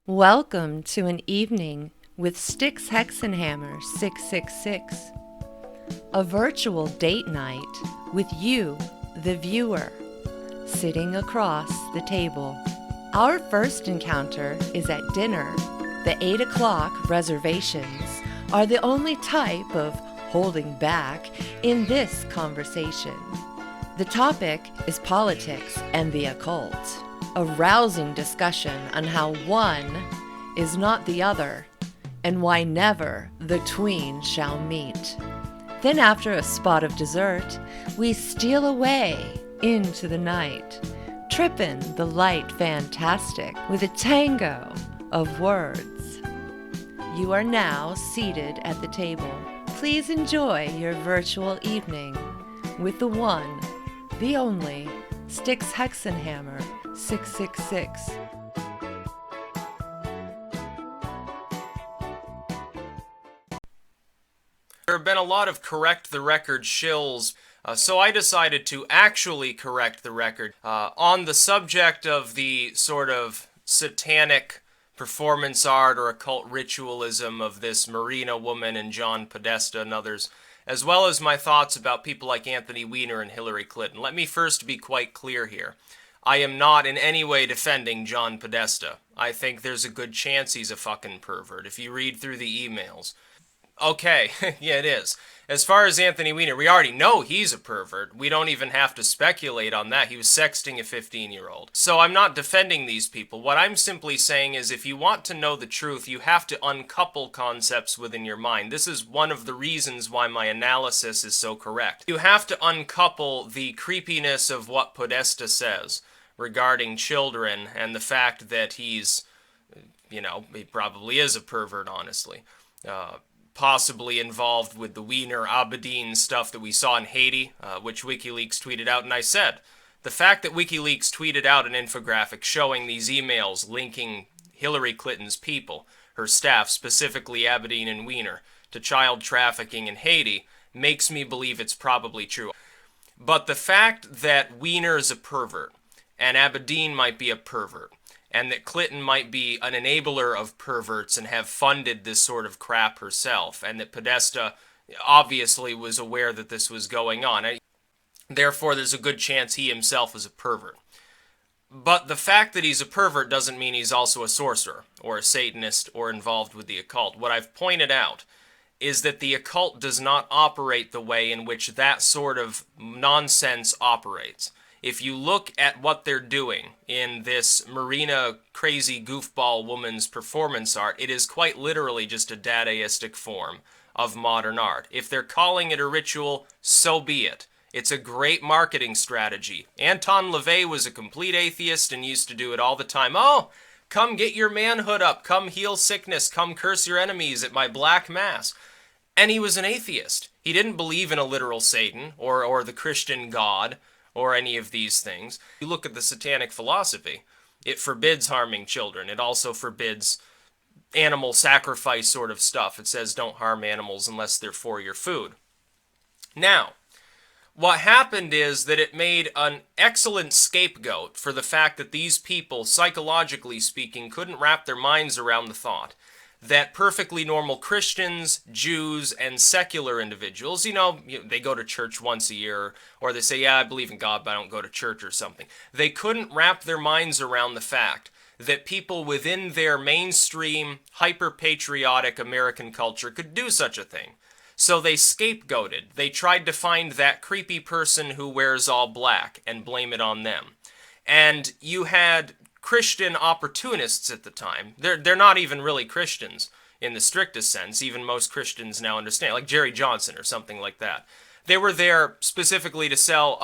Welcome to an evening with Styxhexenhammer666, a virtual date night with you, the viewer, sitting across the table. Our first encounter is at dinner. The 8 o'clock reservations are the only type of holding back in this conversation. The topic is politics and the occult. A rousing discussion on how one is not the other, and why never the tween shall meet. Then after a spot of dessert, we steal away into the night, trippin' the light fantastic with a tango of words. You are now seated at the table. Please enjoy your virtual evening with the one, the only, Styxhexenhammer666. There have been a lot of correct the record shills, so I decided to actually correct the record on the subject of the sort of satanic performance art or occult ritualism of this Marina woman and John Podesta and others, as well as my thoughts about people like Anthony Weiner and Hillary Clinton. Let me first be quite clear here. I am not in any way defending John Podesta. I think there's a good chance he's a fucking pervert if you read through the emails. Okay, yeah, it is. As far as Anthony Weiner, we already know he's a pervert. We don't even have to speculate on that. He was sexting a 15-year-old. So I'm not defending these people. What I'm simply saying is if you want to know the truth, you have to uncouple concepts within your mind. This is one of the reasons why my analysis is so correct. You have to uncouple the creepiness of what Podesta says regarding children and the fact that he's, he probably is a pervert, honestly. Possibly involved with the Wiener Abedin stuff that we saw in Haiti, which WikiLeaks tweeted out. And I said, the fact that WikiLeaks tweeted out an infographic showing these emails linking Hillary Clinton's people, her staff, specifically Abedin and Wiener, to child trafficking in Haiti, makes me believe it's probably true. But the fact that Wiener is a pervert, and Abedin might be a pervert, and that Clinton might be an enabler of perverts and have funded this sort of crap herself, and that Podesta obviously was aware that this was going on. Therefore, there's a good chance he himself is a pervert. But the fact that he's a pervert doesn't mean he's also a sorcerer, or a Satanist, or involved with the occult. What I've pointed out is that the occult does not operate the way in which that sort of nonsense operates. If you look at what they're doing in this Marina crazy goofball woman's performance art, it is quite literally just a Dadaistic form of modern art. If they're calling it a ritual, so be it. It's a great marketing strategy. Anton LaVey was a complete atheist and used to do it all the time. Oh, come get your manhood up, come heal sickness, come curse your enemies at my black mass. And he was an atheist. He didn't believe in a literal Satan or the Christian God, or any of these things. You look at the satanic philosophy, it forbids harming children. It also forbids animal sacrifice sort of stuff. It says don't harm animals unless they're for your food. Now, what happened is that it made an excellent scapegoat for the fact that these people, psychologically speaking, couldn't wrap their minds around the thought that perfectly normal Christians, Jews, and secular individuals, they go to church once a year, or they say, yeah, I believe in God, but I don't go to church or something. They couldn't wrap their minds around the fact that people within their mainstream, hyper-patriotic American culture could do such a thing. So they scapegoated. They tried to find that creepy person who wears all black and blame it on them. And you had Christian opportunists at the time. They're not even really Christians in the strictest sense. Even most Christians now understand, like Jerry Johnson or something like that. They were there specifically to sell,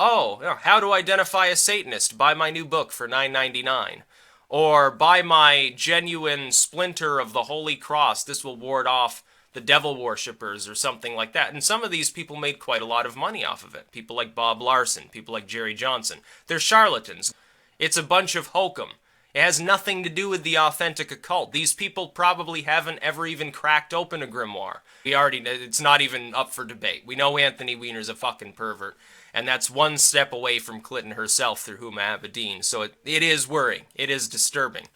how to identify a Satanist? Buy my new book for $9.99. Or buy my genuine splinter of the Holy Cross. This will ward off the devil worshippers or something like that. And some of these people made quite a lot of money off of it. People like Bob Larson, people like Jerry Johnson. They're charlatans. It's a bunch of hokum. It has nothing to do with the authentic occult. These people probably haven't ever even cracked open a grimoire. It's not even up for debate. We know Anthony Weiner's a fucking pervert. And that's one step away from Clinton herself through Huma Abedin. So it is worrying. It is disturbing.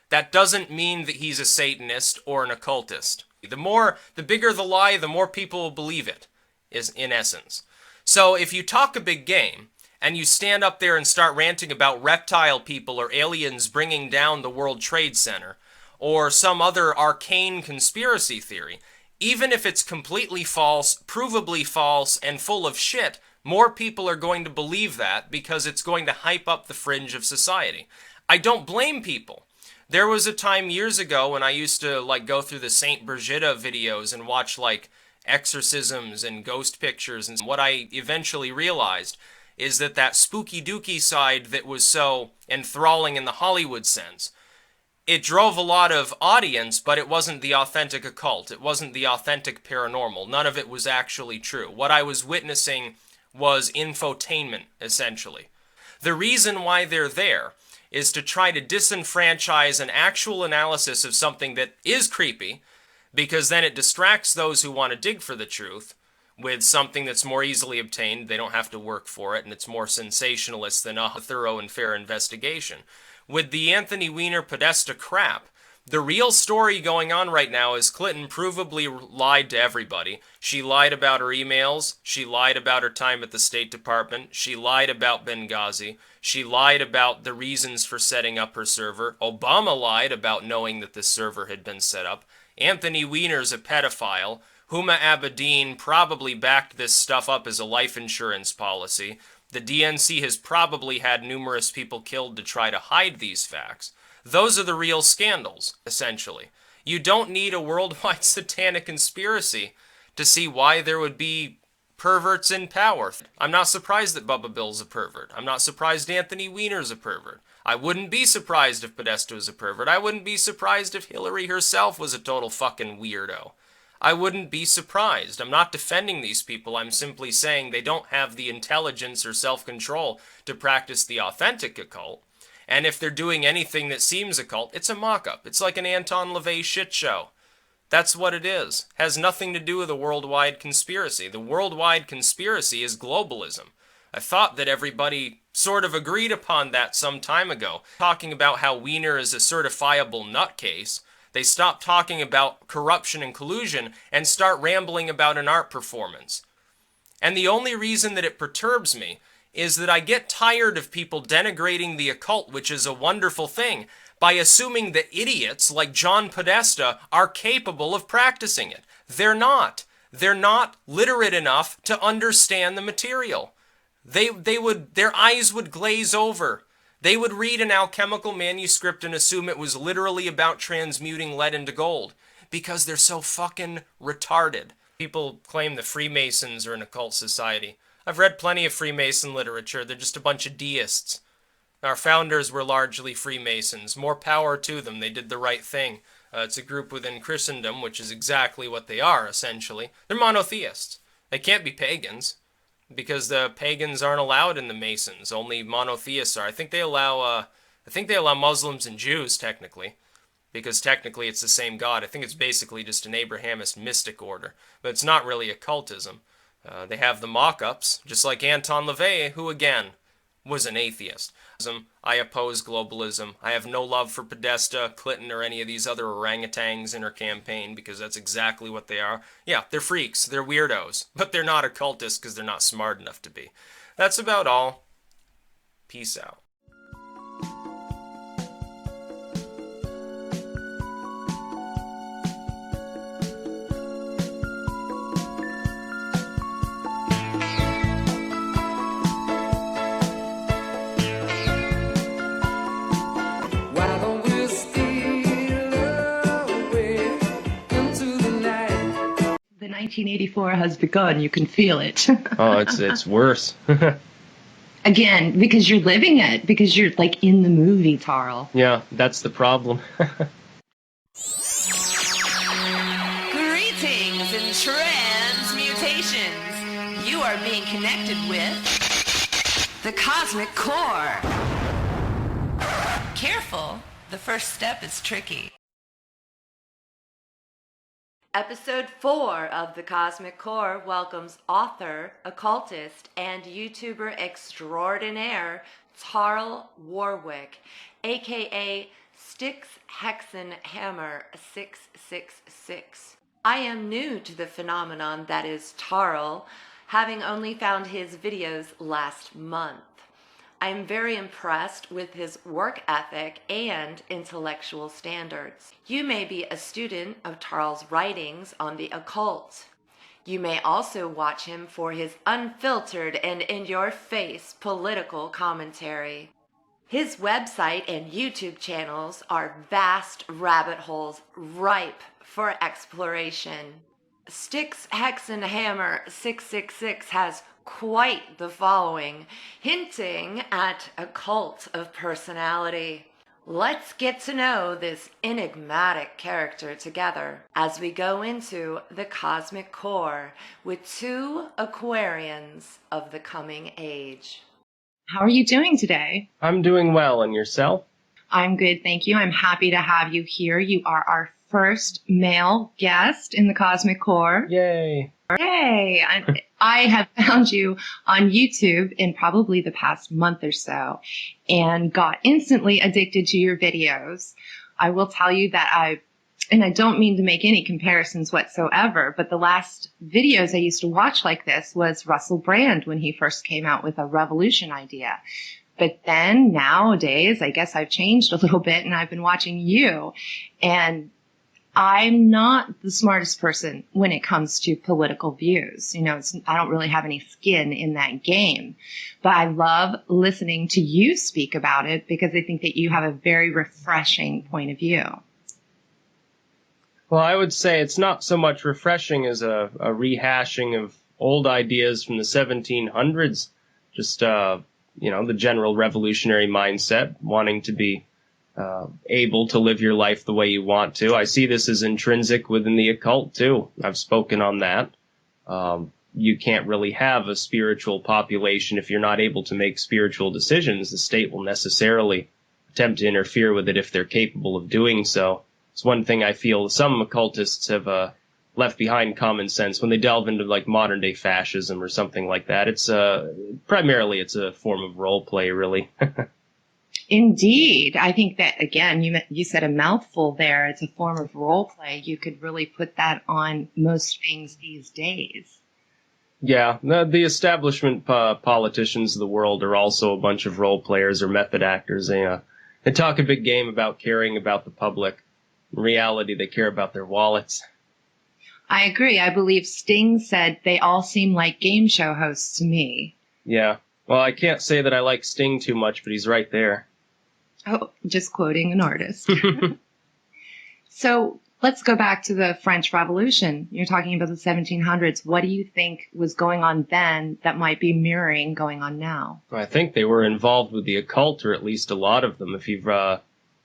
That doesn't mean that he's a Satanist or an occultist. The bigger the lie, the more people will believe it, is in essence. So if you talk a big game, and you stand up there and start ranting about reptile people or aliens bringing down the World Trade Center, or some other arcane conspiracy theory, even if it's completely false, provably false, and full of shit, more people are going to believe that because it's going to hype up the fringe of society. I don't blame people. There was a time years ago when I used to go through the Saint Brigida videos and watch exorcisms and ghost pictures, and what I eventually realized is that spooky dooky side that was so enthralling in the Hollywood sense, it drove a lot of audience, but it wasn't the authentic occult. It wasn't the authentic paranormal. None of it was actually true. What I was witnessing was infotainment, essentially. The reason why they're there is to try to disenfranchise an actual analysis of something that is creepy, because then it distracts those who want to dig for the truth with something that's more easily obtained. They don't have to work for it, and it's more sensationalist than a thorough and fair investigation. With the Anthony Weiner Podesta crap, the real story going on right now is Clinton provably lied to everybody. She lied about her emails. She lied about her time at the State Department. She lied about Benghazi. She lied about the reasons for setting up her server. Obama lied about knowing that this server had been set up. Anthony Weiner's a pedophile. Huma Abedin probably backed this stuff up as a life insurance policy. The DNC has probably had numerous people killed to try to hide these facts. Those are the real scandals, essentially. You don't need a worldwide satanic conspiracy to see why there would be perverts in power. I'm not surprised that Bubba Bill's a pervert. I'm not surprised Anthony Weiner's a pervert. I wouldn't be surprised if Podesta was a pervert. I wouldn't be surprised if Hillary herself was a total fucking weirdo. I wouldn't be surprised. I'm not defending these people. I'm simply saying they don't have the intelligence or self-control to practice the authentic occult. And if they're doing anything that seems occult, it's a mock-up. It's like an Anton LaVey shit show. That's what it is. Has nothing to do with a worldwide conspiracy. The worldwide conspiracy is globalism. I thought that everybody sort of agreed upon that some time ago. Talking about how Weiner is a certifiable nutcase, they stop talking about corruption and collusion and start rambling about an art performance. And the only reason that it perturbs me is that I get tired of people denigrating the occult, which is a wonderful thing, by assuming that idiots like John Podesta are capable of practicing it. They're not. They're not literate enough to understand the material. Their eyes would glaze over. They would read an alchemical manuscript and assume it was literally about transmuting lead into gold because they're so fucking retarded. People claim the Freemasons are an occult society. I've read plenty of Freemason literature. They're just a bunch of deists. Our founders were largely Freemasons. More power to them. They did the right thing. It's a group within Christendom, which is exactly what they are, essentially. They're monotheists. They can't be pagans, because the pagans aren't allowed in the Masons. Only monotheists are. I think they allow Muslims and Jews, technically, because technically it's the same God. I think it's basically just an Abrahamist mystic order, but it's not really occultism. They have the mock-ups, just like Anton LaVey, who, again, was an atheist. I oppose globalism. I have no love for Podesta, Clinton, or any of these other orangutans in her campaign, because that's exactly what they are. Yeah, they're freaks. They're weirdos. But they're not occultists because they're not smart enough to be. That's about all. Peace out. The 1984 has begun. You can feel it. Oh, it's worse. Again, because you're living it. Because you're like in the movie, Tarl. Yeah, that's the problem. Greetings and transmutations. You are being connected with the cosmic core. Careful, the first step is tricky. Episode 4 of The Cosmic Core welcomes author, occultist, and YouTuber extraordinaire Tarl Warwick, aka Styxhexenhammer666. I am new to the phenomenon that is Tarl, having only found his videos last month. I am very impressed with his work ethic and intellectual standards. You may be a student of Tarl's writings on the occult. You may also watch him for his unfiltered and in-your-face political commentary. His website and YouTube channels are vast rabbit holes ripe for exploration. Styxhexenhammer666 has quite the following, hinting at a cult of personality. Let's get to know this enigmatic character together as we go into the cosmic core with two Aquarians of the coming age. How are you doing today? I'm doing well, and yourself? I'm good, thank you. I'm happy to have you here. You are our first male guest in the Cosmic Core. Yay! Yay! I have found you on YouTube in probably the past month or so and got instantly addicted to your videos. I will tell you that I don't mean to make any comparisons whatsoever, but the last videos I used to watch like this was Russell Brand when he first came out with a revolution idea. But then nowadays, I guess I've changed a little bit and I've been watching you. And I'm not the smartest person when it comes to political views. You know, I don't really have any skin in that game. But I love listening to you speak about it because I think that you have a very refreshing point of view. Well, I would say it's not so much refreshing as a rehashing of old ideas from the 1700s. Just, the general revolutionary mindset, wanting to be able to live your life the way you want to. I see this as intrinsic within the occult, too. I've spoken on that. You can't really have a spiritual population if you're not able to make spiritual decisions. The state will necessarily attempt to interfere with it if they're capable of doing so. It's one thing I feel some occultists have left behind common sense when they delve into like modern day fascism or something like that. It's primarily it's a form of role play, really. Indeed. I think that, again, you said a mouthful there. It's a form of role play. You could really put that on most things these days. Yeah, the establishment politicians of the world are also a bunch of role players or method actors. They talk a big game about caring about the public. In reality, they care about their wallets. I agree. I believe Sting said they all seem like game show hosts to me. Yeah. Well, I can't say that I like Sting too much, but he's right there. Oh, just quoting an artist. So let's go back to the French Revolution. You're talking about the 1700s. What do you think was going on then that might be mirroring going on now? I think they were involved with the occult, or at least a lot of them. If you've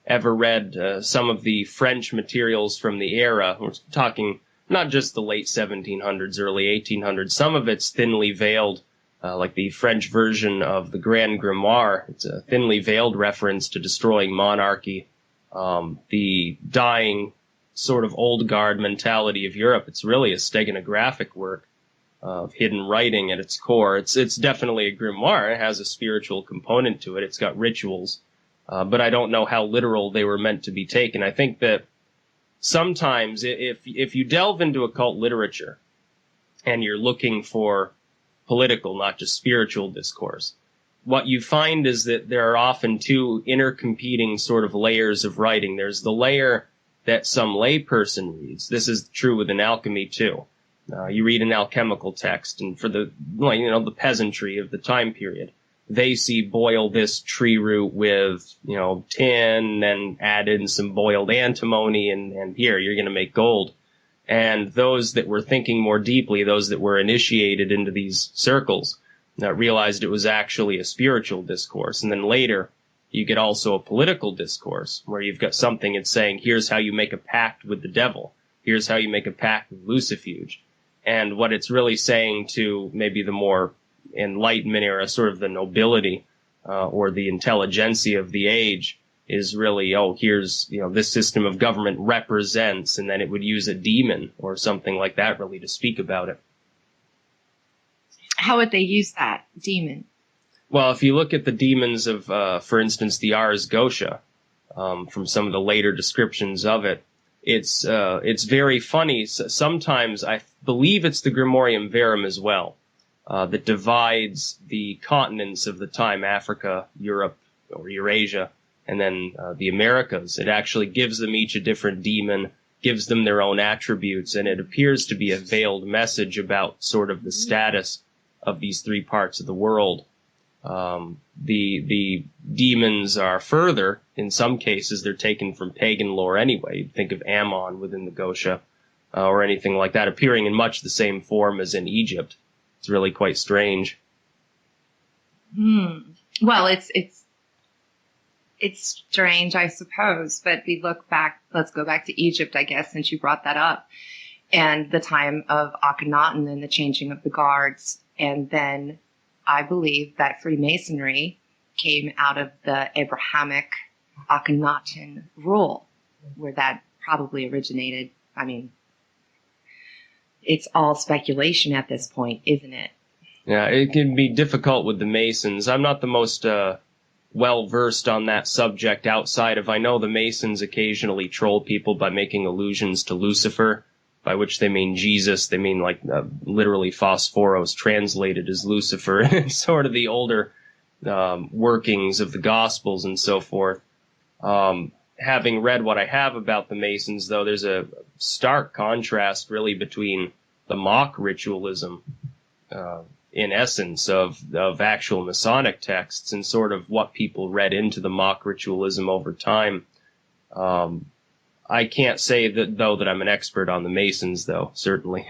ever read some of the French materials from the era, we're talking not just the late 1700s, early 1800s. Some of it's thinly veiled, like the French version of the Grand Grimoire. It's a thinly veiled reference to destroying monarchy, the dying sort of old guard mentality of Europe. It's really a steganographic work of hidden writing at its core. It's definitely a grimoire. It has a spiritual component to it. It's got rituals. But I don't know how literal they were meant to be taken. I think that sometimes if you delve into occult literature and you're looking for political, not just spiritual discourse, what you find is that there are often two intercompeting sort of layers of writing. There's the layer that some layperson reads. This is true within alchemy, too. You read an alchemical text, and for the peasantry of the time period, they see boil this tree root with, tin and add in some boiled antimony and here, you're going to make gold. And those that were thinking more deeply, those that were initiated into these circles, realized it was actually a spiritual discourse. And then later, you get also a political discourse where you've got something that's saying, here's how you make a pact with the devil. Here's how you make a pact with Lucifuge. And what it's really saying to maybe the more Enlightenment era, sort of the nobility or the intelligentsia of the age, is really, here's, this system of government represents, and then it would use a demon or something like that really to speak about it. How would they use that demon? Well, if you look at the demons of, for instance, the Ars Gotia, from some of the later descriptions of it. It's very funny. Sometimes I believe it's the Grimorium Verum as well, that divides the continents of the time, Africa, Europe, or Eurasia, and then the Americas. It actually gives them each a different demon, gives them their own attributes, and it appears to be a veiled message about sort of the status of these three parts of the world. The demons are further, in some cases, they're taken from pagan lore anyway. You'd think of Ammon within the Gosha, or anything like that, appearing in much the same form as in Egypt. It's really quite strange. Well, it's strange, I suppose, but we look back, let's go back to Egypt, I guess, since you brought that up, and the time of Akhenaten and the changing of the guards. And then I believe that Freemasonry came out of the Abrahamic Akhenaten rule, where that probably originated. I mean, it's all speculation at this point, isn't it? Yeah, it can be difficult with the Masons. I'm not the most well-versed on that subject outside of, I know the Masons occasionally troll people by making allusions to Lucifer, by which they mean Jesus. They mean like literally Phosphoros translated as Lucifer, and sort of the older workings of the Gospels and so forth. Having read what I have about the Masons, though, there's a stark contrast really between the mock ritualism in essence of actual Masonic texts and sort of what people read into the mock ritualism over time. I can't say that, though, that I'm an expert on the Masons, though, certainly.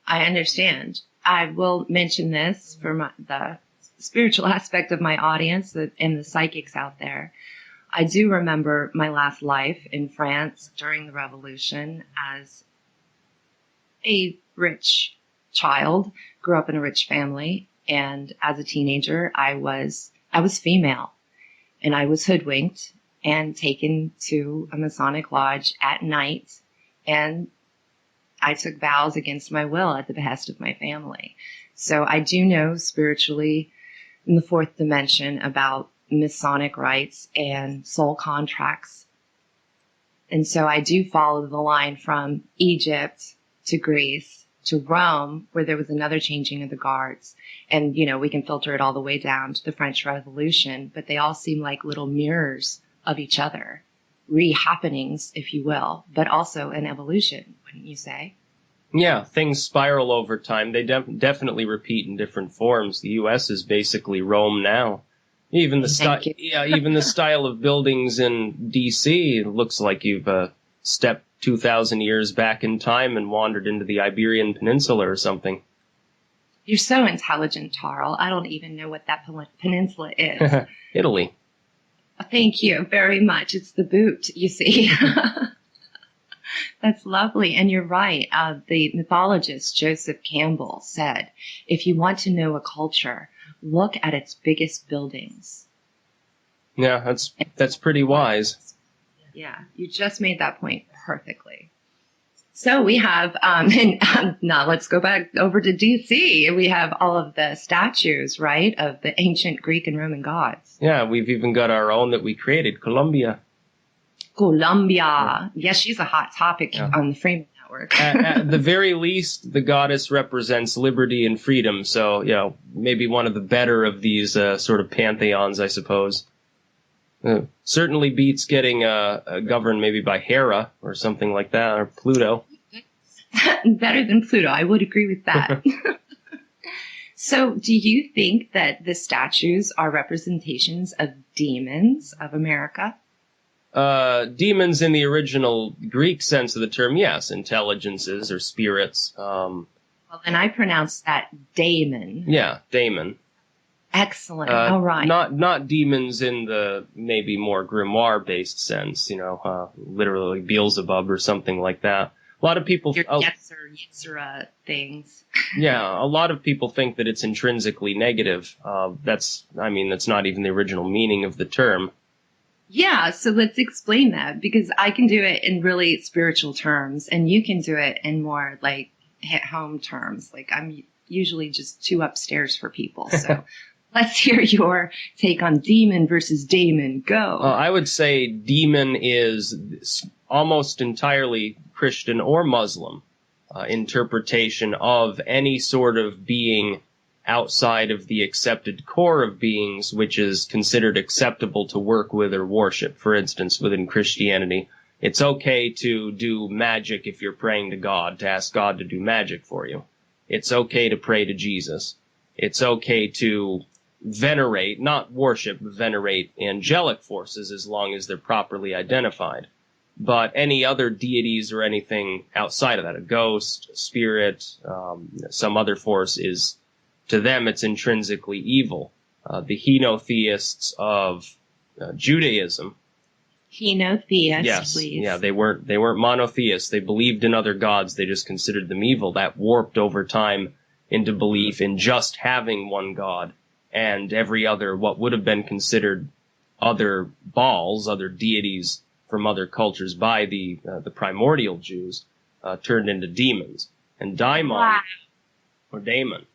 I understand. I will mention this for the spiritual aspect of my audience and the psychics out there. I do remember my last life in France during the Revolution as a rich child, grew up in a rich family, and as a teenager, I was female, and I was hoodwinked and taken to a Masonic lodge at night, and I took vows against my will at the behest of my family. So I do know spiritually in the fourth dimension about Masonic rites and soul contracts. And so I do follow the line from Egypt to Greece to Rome, where there was another changing of the guards. And, you know, we can filter it all the way down to the French Revolution, but they all seem like little mirrors of each other, re-happenings, if you will, but also an evolution, wouldn't you say? Yeah, things spiral over time. They definitely repeat in different forms. The U.S. is basically Rome now. Even the even the style of buildings in D.C. looks like you've stepped 2,000 years back in time and wandered into the Iberian Peninsula or something. You're so intelligent, Tarl. I don't even know what that peninsula is. Italy. Thank you very much. It's the boot, you see. That's lovely. And you're right. The mythologist Joseph Campbell said, if you want to know a culture, look at its biggest buildings. Yeah, that's pretty wise. Yeah, you just made that point perfectly. So we have, now let's go back over to DC. We have all of the statues, right, of the ancient Greek and Roman gods. Yeah, we've even got our own that we created, Columbia. Columbia. Yes, she's a hot topic on the Freeman Network. At the very least, the goddess represents liberty and freedom, so, you know, maybe one of the better of these sort of pantheons, I suppose. Certainly beats getting governed maybe by Hera or something like that, or Pluto. Better than Pluto, I would agree with that. So do you think that the statues are representations of demons of America? Demons in the original Greek sense of the term, yes. Intelligences or spirits. Well, then I pronounce that daemon. Yeah, daemon. Excellent. All right. Not demons in the maybe more grimoire-based sense, you know, literally Beelzebub or something like that. A lot of people... Your Yetzirah things. Yeah, a lot of people think that it's intrinsically negative. That's not even the original meaning of the term. Yeah, so let's explain that, because I can do it in really spiritual terms, and you can do it in more, like, hit-home terms. Like, I'm usually just too upstairs for people, so... Let's hear your take on demon versus daemon. Go. I would say demon is almost entirely Christian or Muslim interpretation of any sort of being outside of the accepted core of beings, which is considered acceptable to work with or worship. For instance, within Christianity, it's okay to do magic if you're praying to God, to ask God to do magic for you. It's okay to pray to Jesus. It's okay to venerate, not worship, but venerate angelic forces as long as they're properly identified. But any other deities or anything outside of that, a ghost, a spirit, some other force, is, to them, it's intrinsically evil. The henotheists of Judaism. Henotheists, Yes, please. yeah, they weren't monotheists. They believed in other gods. They just considered them evil. That warped over time into belief in just having one god, and every other, what would have been considered other Baals, other deities from other cultures by the primordial Jews, turned into demons. And daemon, Wow. or daemon.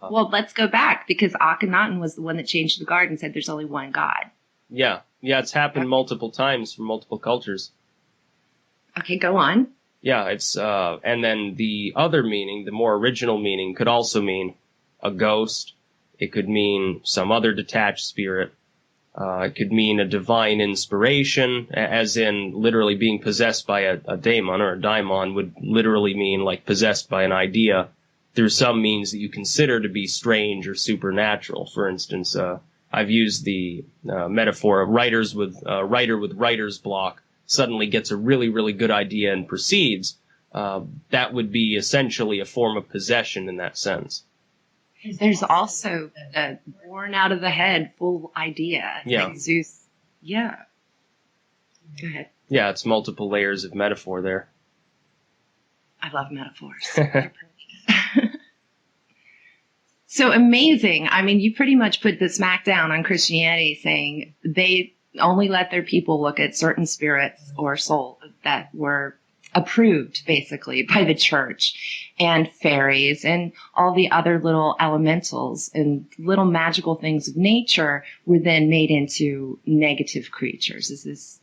Well, let's go back, because Akhenaten was the one that changed the guard and said there's only one God. Yeah, it's happened multiple times from multiple cultures. Okay, go on. Yeah, it's, and then the other meaning, the more original meaning, could also mean a ghost. It could mean some other detached spirit. It could mean a divine inspiration, as in literally being possessed by a daemon, or a daimon would literally mean like possessed by an idea through some means that you consider to be strange or supernatural. For instance, I've used the metaphor of writer with writer's block suddenly gets a really, really good idea and proceeds. That would be essentially a form of possession in that sense. There's also a born out of the head full idea. Yeah. Like Zeus. Yeah. Go ahead. Yeah, it's multiple layers of metaphor there. I love metaphors. They're perfect. So amazing. I mean, you pretty much put the smack down on Christianity, saying they only let their people look at certain spirits or souls that were approved, basically, by the church, and fairies and all the other little elementals and little magical things of nature were then made into negative creatures. Is this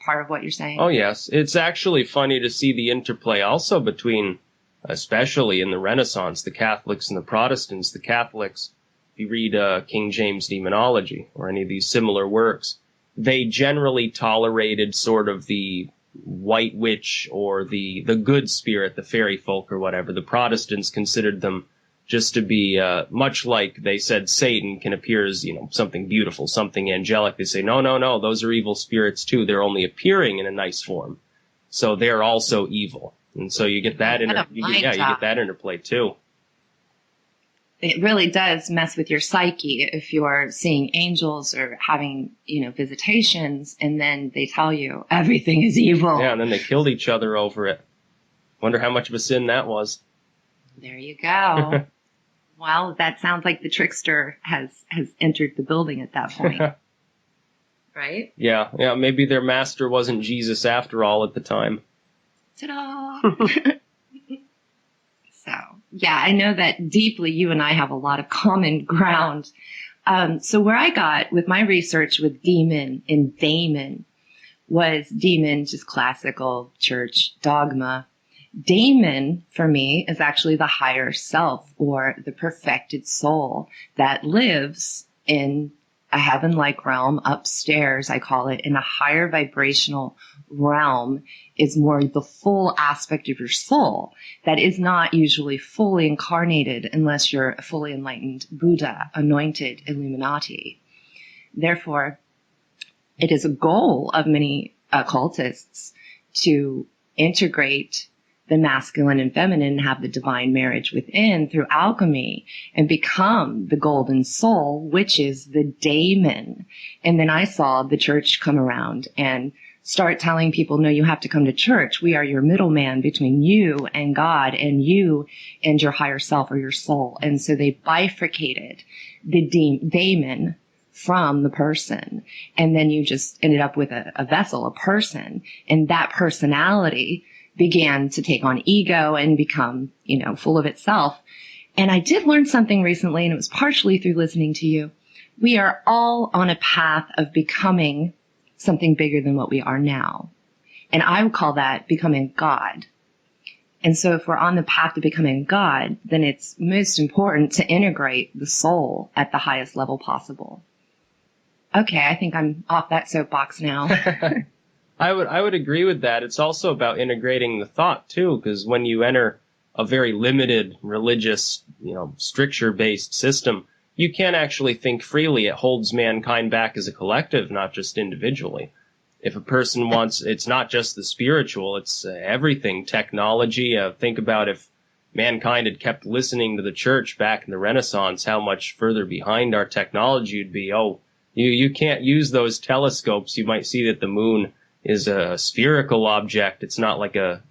part of what you're saying? Oh, yes. It's actually funny to see the interplay also between, especially in the Renaissance, the Catholics and the Protestants. The Catholics, if you read King James Demonology or any of these similar works, they generally tolerated sort of the white witch or the good spirit, the fairy folk or whatever. The Protestants considered them just to be much like they said Satan can appear as, something beautiful, something angelic. They say, no, those are evil spirits too. They're only appearing in a nice form. So they're also evil. And so you get that you get that interplay too. It really does mess with your psyche if you're seeing angels or having, visitations, and then they tell you everything is evil. Yeah, and then they killed each other over it. Wonder how much of a sin that was. There you go. Well, that sounds like the trickster has entered the building at that point. Right? Yeah, maybe their master wasn't Jesus after all at the time. Ta-da! So, yeah, I know that deeply you and I have a lot of common ground. So where I got with my research with demon and daemon was demon, just classical church dogma. Daemon, for me, is actually the higher self or the perfected soul that lives in a heaven-like realm upstairs, I call it, in a higher vibrational realm, is more the full aspect of your soul that is not usually fully incarnated unless you're a fully enlightened Buddha, anointed Illuminati. Therefore, it is a goal of many occultists to integrate the masculine and feminine and have the divine marriage within through alchemy and become the golden soul, which is the daemon. And then I saw the church come around and start telling people, no, you have to come to church. We are your middleman between you and God and you and your higher self or your soul. And so they bifurcated the daemon from the person. And then you just ended up with a vessel, a person, and that personality began to take on ego and become, full of itself. And I did learn something recently, and it was partially through listening to you. We are all on a path of becoming something bigger than what we are now. And I would call that becoming God. And so if we're on the path to becoming God, then it's most important to integrate the soul at the highest level possible. Okay, I think I'm off that soapbox now. I would agree with that. It's also about integrating the thought too, because when you enter a very limited religious, stricture-based system, you can't actually think freely. It holds mankind back as a collective, not just individually. If a person wants, it's not just the spiritual, it's everything, technology. Think about if mankind had kept listening to the church back in the Renaissance, how much further behind our technology would be. Oh, you can't use those telescopes. You might see that the moon is a spherical object. It's not like a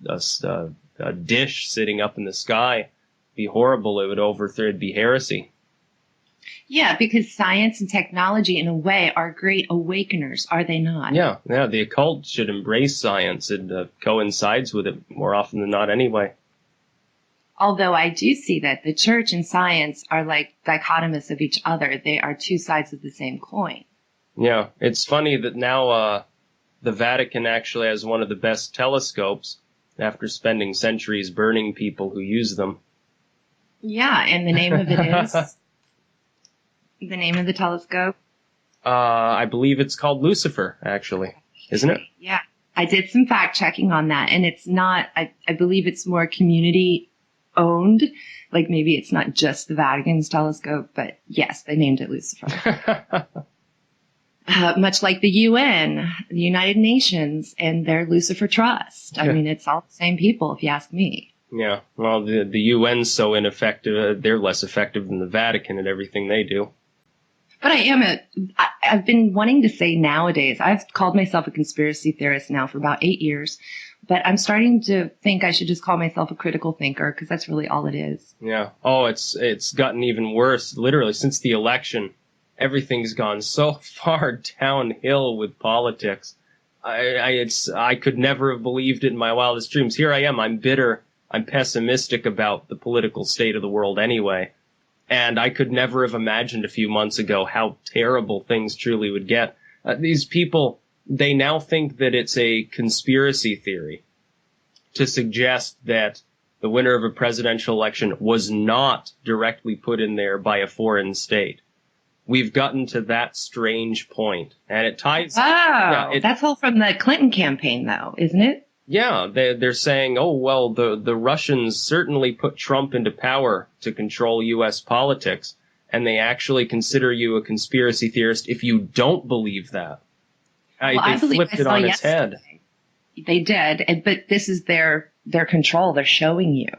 dish sitting up in the sky. It'd be horrible. It would overthrow, it'd be heresy. Yeah, because science and technology, in a way, are great awakeners, are they not? Yeah, the occult should embrace science. It coincides with it more often than not anyway. Although I do see that the church and science are like dichotomous of each other. They are two sides of the same coin. Yeah, it's funny that now the Vatican actually has one of the best telescopes after spending centuries burning people who use them. Yeah, and the name of it is... The name of the telescope? I believe it's called Lucifer, actually. Isn't it? Yeah. I did some fact checking on that, and it's not, I believe it's more community owned. Like maybe it's not just the Vatican's telescope, but yes, they named it Lucifer. Much like the UN, the United Nations, and their Lucifer Trust. I mean, it's all the same people, if you ask me. Yeah. Well, the UN's so ineffective. They're less effective than the Vatican at everything they do. But I've been wanting to say nowadays, I've called myself a conspiracy theorist now for about 8 years, but I'm starting to think I should just call myself a critical thinker, because that's really all it is. Yeah. Oh, it's gotten even worse. Literally, since the election, everything's gone so far downhill with politics. I could never have believed it in my wildest dreams. Here I am. I'm bitter. I'm pessimistic about the political state of the world anyway. And I could never have imagined a few months ago how terrible things truly would get. These people, they now think that it's a conspiracy theory to suggest that the winner of a presidential election was not directly put in there by a foreign state. We've gotten to that strange point. And it ties... Oh, that's all from the Clinton campaign, though, isn't it? Yeah, they're saying, oh, well, the Russians certainly put Trump into power to control U.S. politics, and they actually consider you a conspiracy theorist if you don't believe that. They flipped it on its head. They did, but this is their control. They're showing you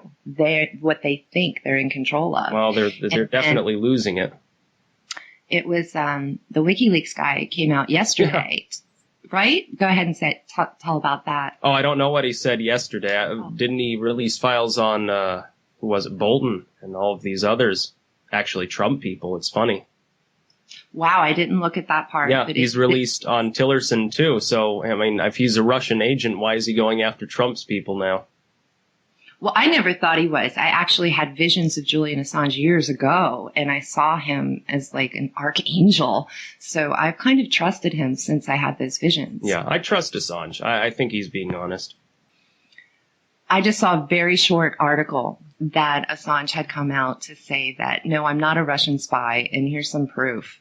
what they think they're in control of. Well, they're definitely losing it. It was the WikiLeaks guy came out yesterday. Yeah. Right? Go ahead and tell about that. Oh, I don't know what he said yesterday. Didn't he release files on, who was it, Bolton and all of these others? Actually, Trump people. It's funny. Wow, I didn't look at that part. Yeah, he's released on Tillerson, too. So, I mean, if he's a Russian agent, why is he going after Trump's people now? Well, I never thought he was. I actually had visions of Julian Assange years ago, and I saw him as like an archangel. So I've kind of trusted him since I had those visions. Yeah, I trust Assange. I think he's being honest. I just saw a very short article that Assange had come out to say that, no, I'm not a Russian spy, and here's some proof.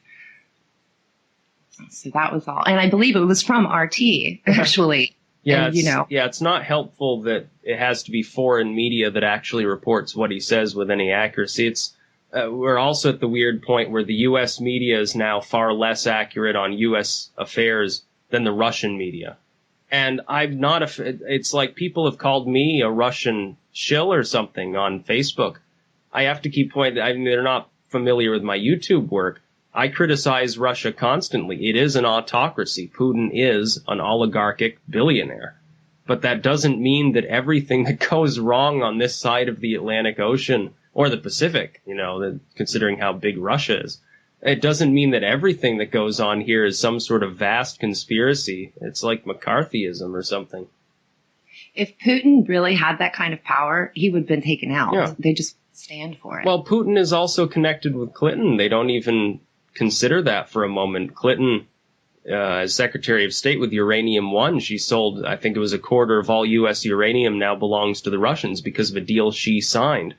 So that was all. And I believe it was from RT, actually. Yeah, and, it's not helpful that it has to be foreign media that actually reports what he says with any accuracy. We're also at the weird point where the U.S. media is now far less accurate on U.S. affairs than the Russian media. And it's like people have called me a Russian shill or something on Facebook. I have to keep pointing, I mean, they're not familiar with my YouTube work. I criticize Russia constantly. It is an autocracy. Putin is an oligarchic billionaire. But that doesn't mean that everything that goes wrong on this side of the Atlantic Ocean or the Pacific, considering how big Russia is, it doesn't mean that everything that goes on here is some sort of vast conspiracy. It's like McCarthyism or something. If Putin really had that kind of power, he would have been taken out. Yeah. They just stand for it. Well, Putin is also connected with Clinton. They don't even consider that for a moment. Clinton, as Secretary of State with Uranium One, she sold, I think it was a quarter of all U.S. uranium now belongs to the Russians because of a deal she signed.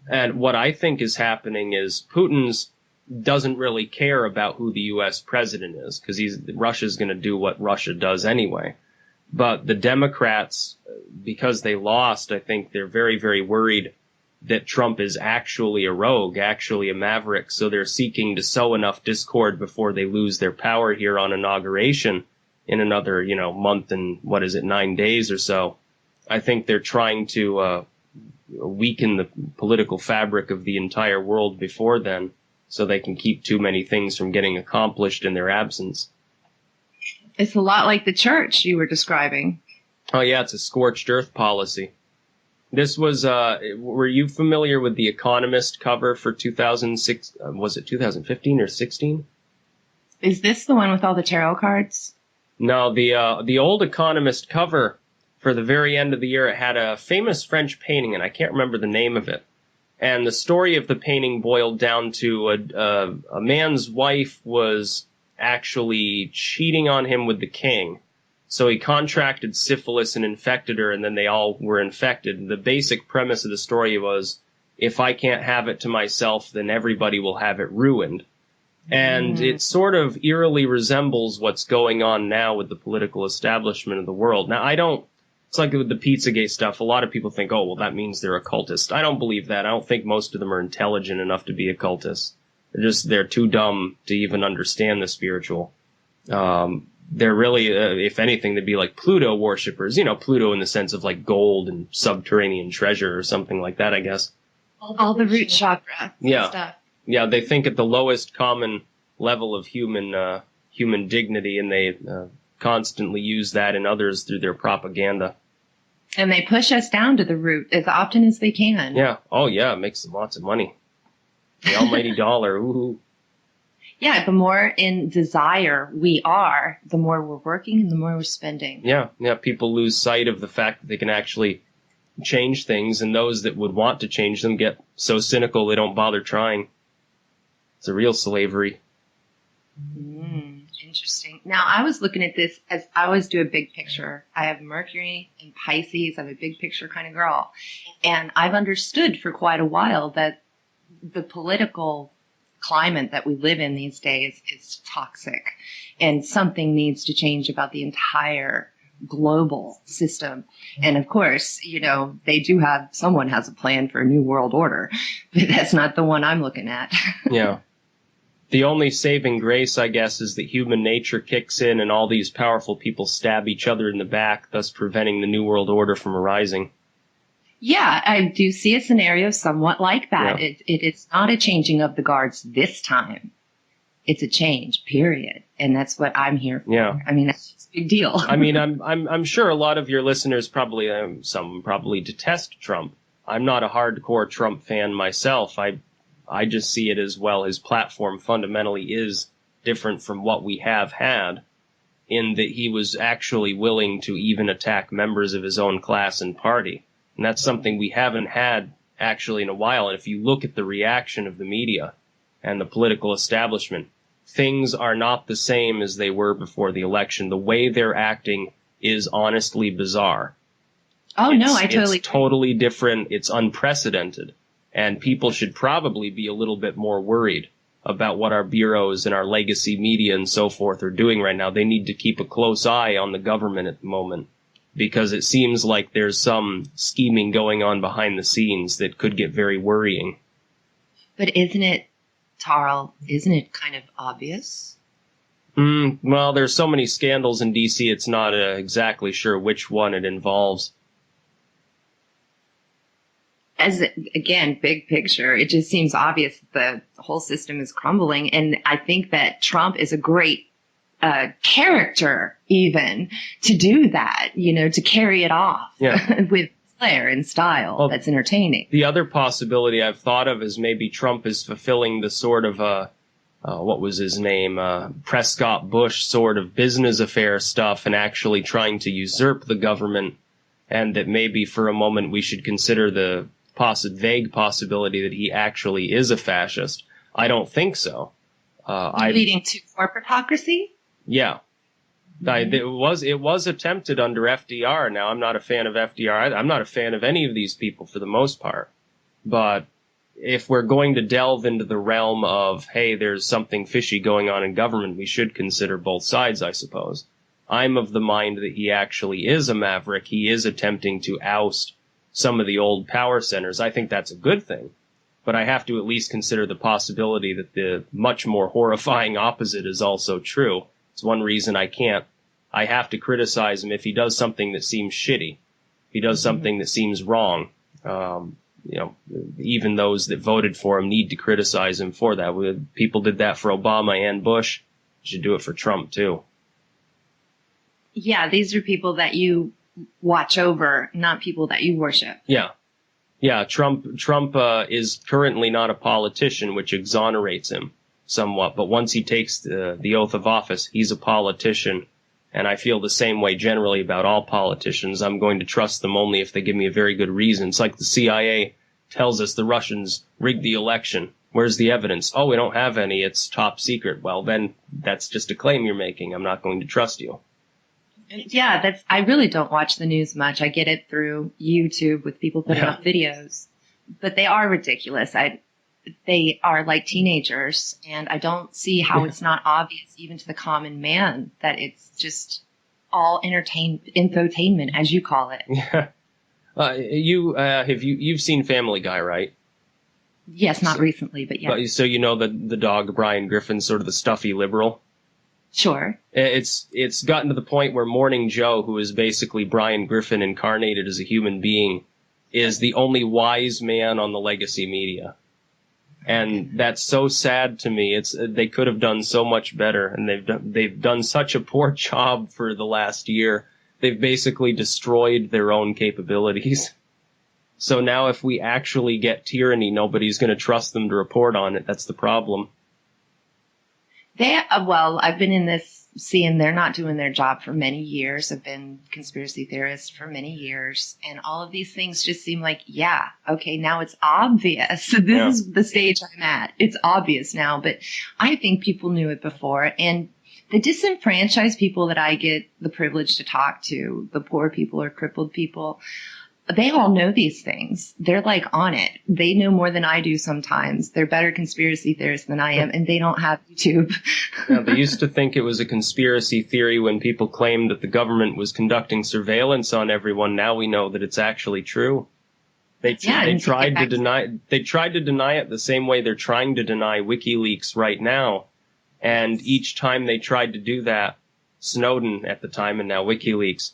And what I think is happening is Putin's doesn't really care about who the U.S. president is because Russia's going to do what Russia does anyway. But the Democrats, because they lost, I think they're very, very worried that Trump is actually a rogue, actually a maverick. So they're seeking to sow enough discord before they lose their power here on inauguration in another, month and 9 days or so. I think they're trying to weaken the political fabric of the entire world before then, so they can keep too many things from getting accomplished in their absence. It's a lot like the church you were describing. Oh, yeah, it's a scorched earth policy. This was, were you familiar with the Economist cover for 2006? Was it 2015 or 16? Is this the one with all the tarot cards? No, the old Economist cover for the very end of the year, it had a famous French painting, and I can't remember the name of it. And the story of the painting boiled down to a man's wife was actually cheating on him with the king. So he contracted syphilis and infected her, and then they all were infected. The basic premise of the story was, if I can't have it to myself, then everybody will have it ruined. And it sort of eerily resembles what's going on now with the political establishment of the world. Now, it's like with the Pizzagate stuff. A lot of people think, oh, well, that means they're occultists. I don't believe that. I don't think most of them are intelligent enough to be occultists. They're too dumb to even understand the spiritual. They're really, if anything, they'd be like Pluto worshippers. Pluto in the sense of like gold and subterranean treasure or something like that, I guess. All the root chakra stuff. Yeah, they think at the lowest common level of human dignity, and they constantly use that in others through their propaganda. And they push us down to the root as often as they can. Yeah. Oh, yeah. It makes them lots of money. The almighty dollar. Ooh. Yeah, the more in desire we are, the more we're working and the more we're spending. Yeah. People lose sight of the fact that they can actually change things, and those that would want to change them get so cynical they don't bother trying. It's a real slavery. Interesting. Now, I was looking at this as I always do a big picture. I have Mercury and Pisces. I'm a big picture kind of girl. And I've understood for quite a while that the political climate that we live in these days is toxic, and something needs to change about the entire global system. And of course, someone has a plan for a new world order, but that's not the one I'm looking at. Yeah. The only saving grace, I guess, is that human nature kicks in and all these powerful people stab each other in the back, thus preventing the New World Order from arising. Yeah, I do see a scenario somewhat like that. Yeah. It's not a changing of the guards this time. It's a change, period. And that's what I'm here for. Yeah. I mean, that's just a big deal. I mean, I'm sure a lot of your listeners some probably detest Trump. I'm not a hardcore Trump fan myself. I just see it as, well, his platform fundamentally is different from what we have had, in that he was actually willing to even attack members of his own class and party. And that's something we haven't had actually in a while. And if you look at the reaction of the media and the political establishment, things are not the same as they were before the election. The way they're acting is honestly bizarre. Oh, no, I totally... It's totally different. It's unprecedented. And people should probably be a little bit more worried about what our bureaus and our legacy media and so forth are doing right now. They need to keep a close eye on the government at the moment, because it seems like there's some scheming going on behind the scenes that could get very worrying. But isn't it kind of obvious? Well, there's so many scandals in D.C., it's not exactly sure which one it involves. Again, big picture, it just seems obvious that the whole system is crumbling. And I think that Trump is a great character even to do that, to carry it off with flair and style. Well, that's entertaining. The other possibility I've thought of is maybe Trump is fulfilling the sort of, what was his name, Prescott Bush sort of business affair stuff and actually trying to usurp the government, and that maybe for a moment we should consider the vague possibility that he actually is a fascist. I don't think so. Leading to corporatocracy? Yeah. It was attempted under FDR. Now, I'm not a fan of FDR. I'm not a fan of any of these people for the most part. But if we're going to delve into the realm of, hey, there's something fishy going on in government, we should consider both sides, I suppose. I'm of the mind that he actually is a maverick. He is attempting to oust some of the old power centers. I think that's a good thing. But I have to at least consider the possibility that the much more horrifying opposite is also true. It's one reason I have to criticize him if he does something that seems shitty. If he does something that seems wrong. Even those that voted for him need to criticize him for that. People did that for Obama and Bush. Should do it for Trump, too. Yeah, these are people that you watch over, not people that you worship. Yeah, Trump is currently not a politician, which exonerates him somewhat. But once he takes the oath of office, he's a politician. And I feel the same way generally about all politicians. I'm going to trust them only if they give me a very good reason. It's like the CIA tells us the Russians rigged the election. Where's the evidence? Oh, we don't have any. It's top secret. Well, then that's just a claim you're making. I'm not going to trust you. Yeah, I really don't watch the news much. I get it through YouTube with people putting up videos, but they are ridiculous. They are like teenagers, and I don't see how it's not obvious, even to the common man, that it's just all infotainment, as you call it. Yeah. You've seen Family Guy, right? Yes, not recently, but yeah. So you know the dog Brian Griffin, sort of the stuffy liberal. Sure. It's gotten to the point where Morning Joe, who is basically Brian Griffin incarnated as a human being, is the only wise man on the legacy media. And that's so sad to me. They could have done so much better, and they've done such a poor job for the last year. They've basically destroyed their own capabilities. So now if we actually get tyranny, nobody's going to trust them to report on it. That's the problem. I've been in this seeing they're not doing their job for many years. I've been conspiracy theorists for many years, and all of these things just seem like, yeah, okay, now it's obvious. So this is the stage I'm at. It's obvious now, but I think people knew it before. And the disenfranchised people that I get the privilege to talk to, the poor people or crippled people, they all know these things. They're like on it. They know more than I do sometimes. They're better conspiracy theorists than I am, and they don't have YouTube. They used to think it was a conspiracy theory when people claimed that the government was conducting surveillance on everyone. Now we know that it's actually true. They tried to deny it the same way they're trying to deny WikiLeaks right now. And each time they tried to do that, Snowden at the time and now WikiLeaks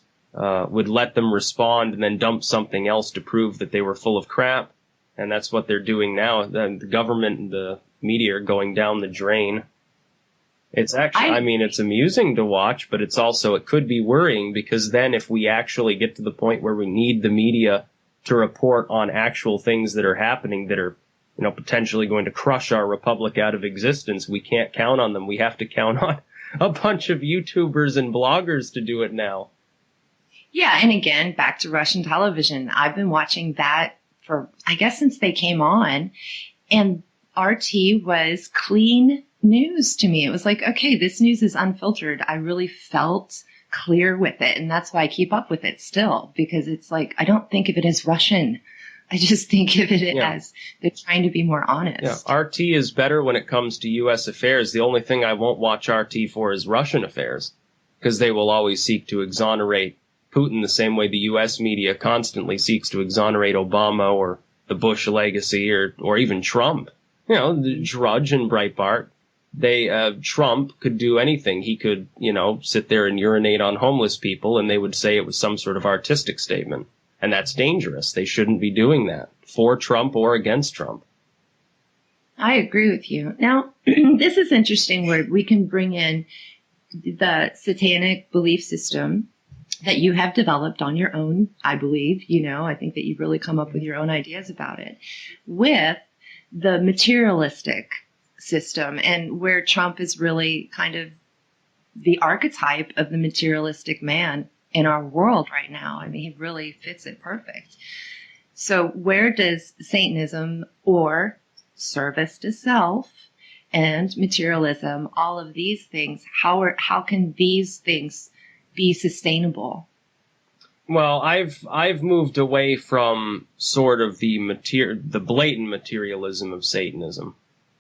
would let them respond and then dump something else to prove that they were full of crap. And that's what they're doing now. The government and the media are going down the drain. It's actually, it's amusing to watch, but it could be worrying, because then if we actually get to the point where we need the media to report on actual things that are happening that are, potentially going to crush our republic out of existence, we can't count on them. We have to count on a bunch of YouTubers and bloggers to do it now. Yeah, and again, back to Russian television. I've been watching that for, I guess, since they came on, and RT was clean news to me. It was like, okay, this news is unfiltered. I really felt clear with it, and that's why I keep up with it still, because it's like, I don't think of it as Russian. I just think of it as they're trying to be more honest. Yeah, RT is better when it comes to U.S. affairs. The only thing I won't watch RT for is Russian affairs, because they will always seek to exonerate Putin the same way the U.S. media constantly seeks to exonerate Obama or the Bush legacy or even Trump. The Drudge and Breitbart. Trump could do anything. He could, sit there and urinate on homeless people, and they would say it was some sort of artistic statement. And that's dangerous. They shouldn't be doing that for Trump or against Trump. I agree with you. Now, this is interesting where we can bring in the satanic belief system that you have developed on your own, I believe. I think that you've really come up with your own ideas about it, with the materialistic system, and where Trump is really kind of the archetype of the materialistic man in our world right now. I mean, he really fits it perfect. So where does Satanism or service to self and materialism, all of these things, how can these things be sustainable? Well, I've moved away from sort of the blatant materialism of Satanism.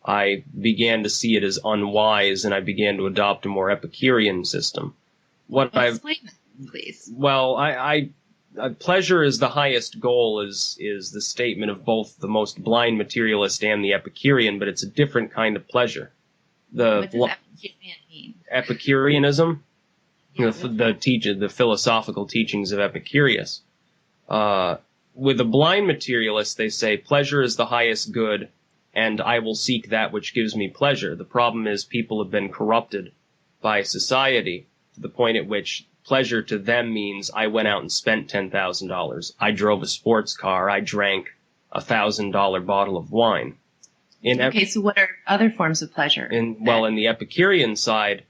I began to see it as unwise, and I began to adopt a more Epicurean system. Explain that, please. Well, pleasure is the highest goal is the statement of both the most blind materialist and the Epicurean, but it's a different kind of pleasure. What does Epicurean mean? Epicureanism, the philosophical teachings of Epicurus. With a blind materialist, they say pleasure is the highest good, and I will seek that which gives me pleasure. The problem is people have been corrupted by society to the point at which pleasure to them means I went out and spent $10,000. I drove a sports car. I drank a $1,000 bottle of wine. So what are other forms of pleasure? In the Epicurean side,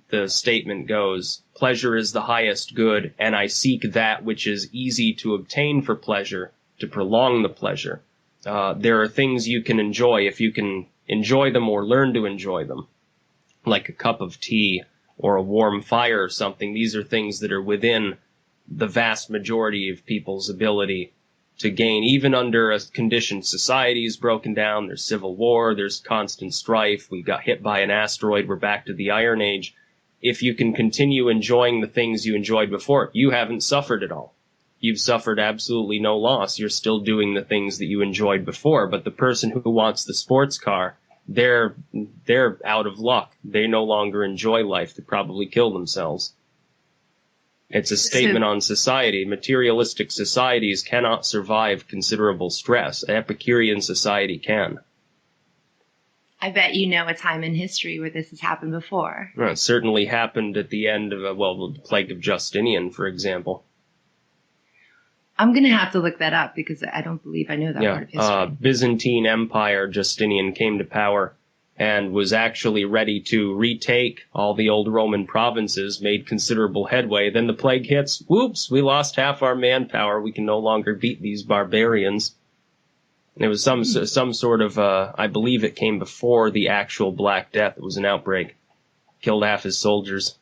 the statement goes, pleasure is the highest good, and I seek that which is easy to obtain for pleasure to prolong the pleasure. There are things you can enjoy if you can enjoy them or learn to enjoy them, like a cup of tea or a warm fire or something. These are things that are within the vast majority of people's ability to gain, even under a conditioned society is broken down. There's civil war, there's constant strife, we got hit by an asteroid, we're back to the Iron Age. If you can continue enjoying the things you enjoyed before, you haven't suffered at all. You've suffered absolutely no loss. You're still doing the things that you enjoyed before. But the person who wants the sports car, they're out of luck. They no longer enjoy life. They probably kill themselves. It's a statement on society. Materialistic societies cannot survive considerable stress. An Epicurean society can. I bet you know a time in history where this has happened before. Well, it certainly happened at the end of, the plague of Justinian, for example. I'm going to have to look that up because I don't believe I know that part of history. Byzantine Empire, Justinian came to power and was actually ready to retake all the old Roman provinces, made considerable headway. Then the plague hits. Whoops, we lost half our manpower. We can no longer beat these barbarians. And it was some sort of, I believe it came before the actual Black Death. It was an outbreak. Killed half his soldiers.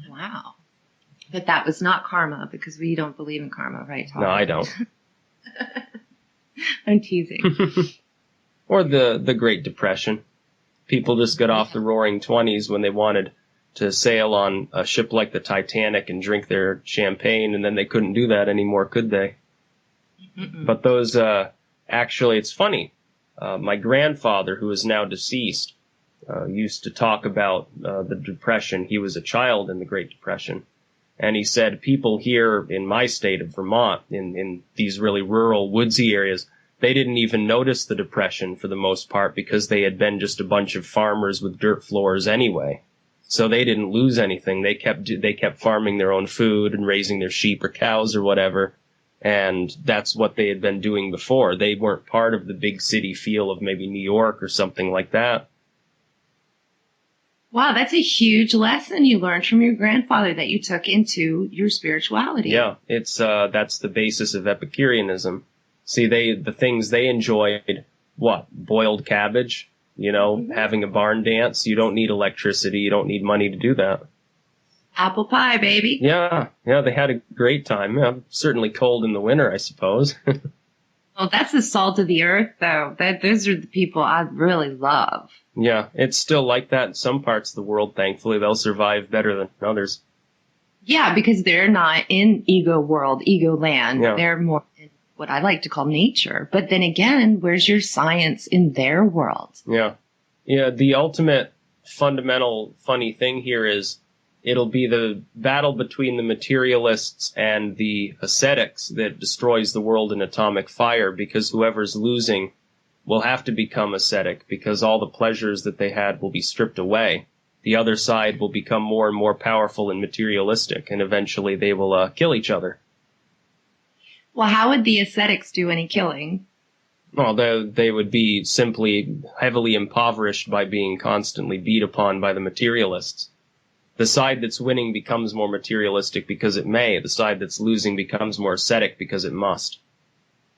Wow. But that was not karma, because we don't believe in karma, right, Tom? No, I don't. I'm teasing. Or the Great Depression. People just got off the Roaring '20s when they wanted to sail on a ship like the Titanic and drink their champagne, and then they couldn't do that anymore, could they? Mm-mm. But those, actually, it's funny. My grandfather, who is now deceased, used to talk about the Depression. He was a child in the Great Depression. And he said people here in my state of Vermont, in these really rural, woodsy areas, they didn't even notice the Depression for the most part because they had been just a bunch of farmers with dirt floors anyway. So they didn't lose anything. They kept farming their own food and raising their sheep or cows or whatever. And that's what they had been doing before. They weren't part of the big city feel of maybe New York or something like that. Wow, that's a huge lesson you learned from your grandfather that you took into your spirituality. Yeah, it's that's the basis of Epicureanism. See, the things they enjoyed, what? Boiled cabbage, having a barn dance. You don't need electricity. You don't need money to do that. Apple pie, baby. Yeah, they had a great time. Yeah, certainly cold in the winter, I suppose. Well, that's the salt of the earth, though. Those are the people I really love. Yeah, it's still like that in some parts of the world, thankfully. They'll survive better than others. Yeah, because they're not in ego world, ego land. Yeah. They're more in what I like to call nature. But then again, where's your science in their world? Yeah. Yeah, the ultimate fundamental funny thing here is it'll be the battle between the materialists and the ascetics that destroys the world in atomic fire, because whoever's losing will have to become ascetic because all the pleasures that they had will be stripped away. The other side will become more and more powerful and materialistic, and eventually they will kill each other. Well, how would the ascetics do any killing? Well, they would be simply heavily impoverished by being constantly beat upon by the materialists. The side that's winning becomes more materialistic because it may. The side that's losing becomes more ascetic because it must.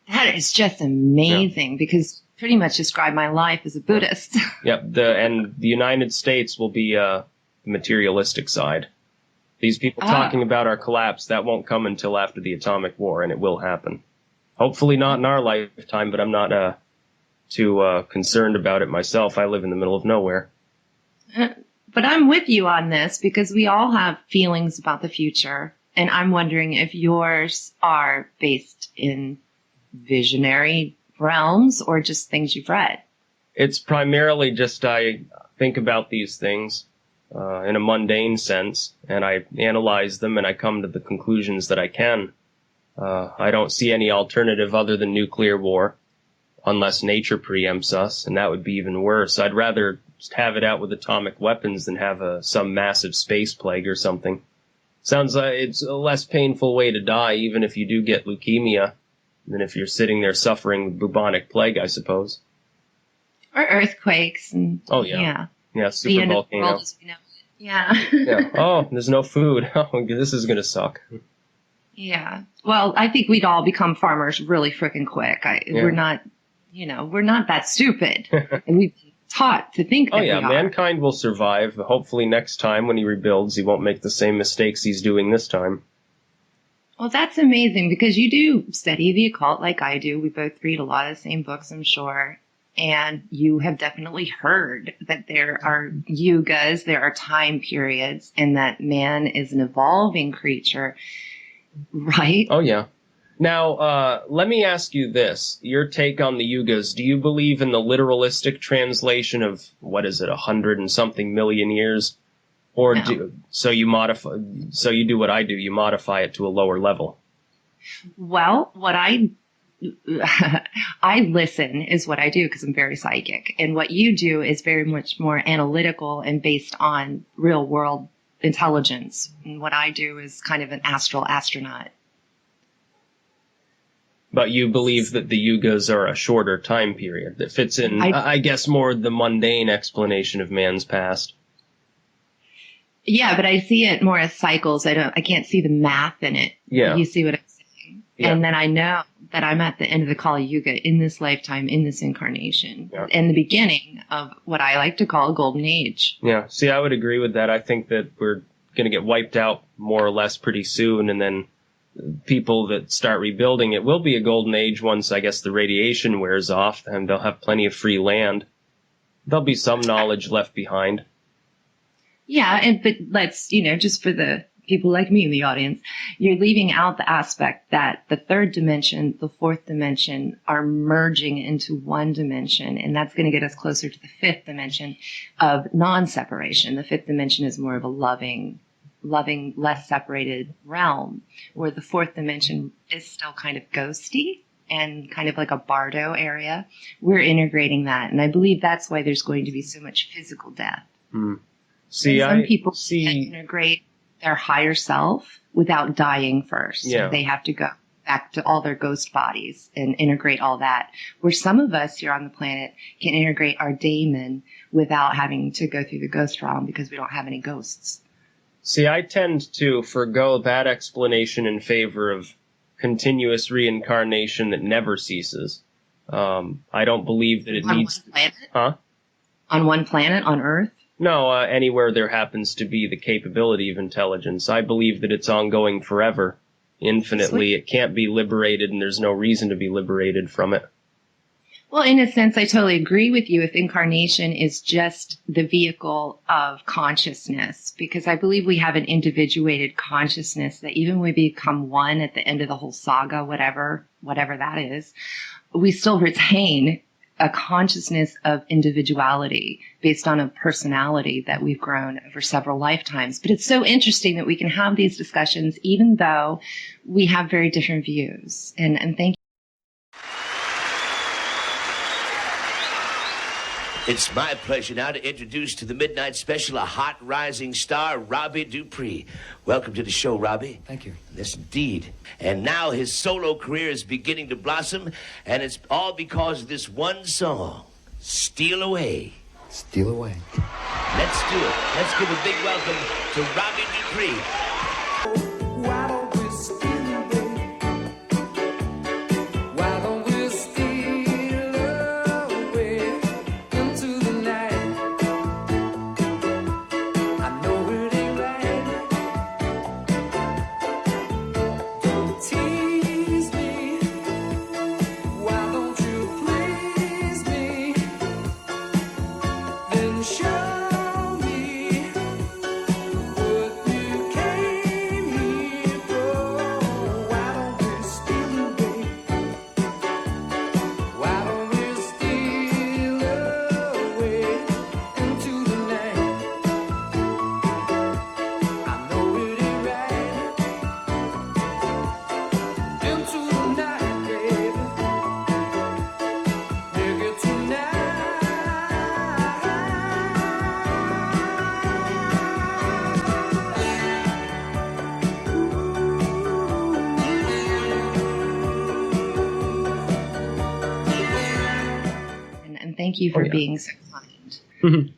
That is just amazing because pretty much describe my life as a Buddhist. Yep, and the United States will be the materialistic side. These people talking about our collapse, that won't come until after the atomic war, and it will happen. Hopefully not in our lifetime, but I'm not too concerned about it myself. I live in the middle of nowhere. But I'm with you on this because we all have feelings about the future, and I'm wondering if yours are based in visionary realms or just things you've read. It's primarily just I think about these things in a mundane sense, and I analyze them, and I come to the conclusions that I can. I don't see any alternative other than nuclear war, unless nature preempts us, and that would be even worse. I'd rather just have it out with atomic weapons than have some massive space plague or something. Sounds like it's a less painful way to die, even if you do get leukemia, than if you're sitting there suffering with bubonic plague, I suppose. Or earthquakes. And, oh, yeah. Yeah, the super end of the volcano. world as we know it. Yeah. Yeah. Oh, there's no food. Oh, this is going to suck. Yeah. Well, I think we'd all become farmers really freaking quick. We're not, we're not that stupid. And we've been taught to think that we are. Mankind will survive. Hopefully next time when he rebuilds, he won't make the same mistakes he's doing this time. Well, that's amazing because you do study the occult like I do. We both read a lot of the same books, I'm sure. And you have definitely heard that there are yugas, there are time periods, and that man is an evolving creature, right? Oh, yeah. Now, let me ask you this. Your take on the yugas. Do you believe in the literalistic translation of, 100 and something million years? Or No. So you do what I do, you modify it to a lower level? Well, what I listen is what I do because I'm very psychic. And what you do is very much more analytical and based on real world intelligence. And what I do is kind of an astral astronaut. But you believe that the yugas are a shorter time period that fits in, I guess, more the mundane explanation of man's past. Yeah, but I see it more as cycles. I can't see the math in it. Yeah. You see what I'm saying? Yeah. And then I know that I'm at the end of the Kali Yuga in this lifetime, in this incarnation, and the beginning of what I like to call a golden age. Yeah. See, I would agree with that. I think that we're going to get wiped out more or less pretty soon, and then people that start rebuilding it will be a golden age once, I guess, the radiation wears off, and they'll have plenty of free land. There'll be some knowledge left behind. Yeah, but let's, just for the people like me in the audience, you're leaving out the aspect that the third dimension, the fourth dimension are merging into one dimension, and that's going to get us closer to the fifth dimension of non-separation. The fifth dimension is more of a loving, less separated realm, where the fourth dimension is still kind of ghosty and kind of like a bardo area. We're integrating that, and I believe that's why there's going to be so much physical death. Some people can't integrate their higher self without dying first. Yeah. They have to go back to all their ghost bodies and integrate all that. Where some of us here on the planet can integrate our daemon without having to go through the ghost realm because we don't have any ghosts. See, I tend to forgo that explanation in favor of continuous reincarnation that never ceases. I don't believe that it needs... On one planet? Huh? On one planet, on Earth? No, anywhere there happens to be the capability of intelligence. I believe that it's ongoing forever, infinitely. Sweet. It can't be liberated, and there's no reason to be liberated from it. Well, in a sense, I totally agree with you if incarnation is just the vehicle of consciousness, because I believe we have an individuated consciousness that even when we become one at the end of the whole saga, whatever that is, we still retain a consciousness of individuality based on a personality that we've grown over several lifetimes. But it's so interesting that we can have these discussions even though we have very different views. And thank you. It's my pleasure now to introduce to the Midnight Special a hot rising star, Robbie Dupree. Welcome to the show, Robbie. Thank you. Yes, indeed. And now his solo career is beginning to blossom, and it's all because of this one song, Steal Away. Steal Away. Let's do it. Let's give a big welcome to Robbie Dupree. Why don't we steal away? Why don't Thank you for yeah. being so kind.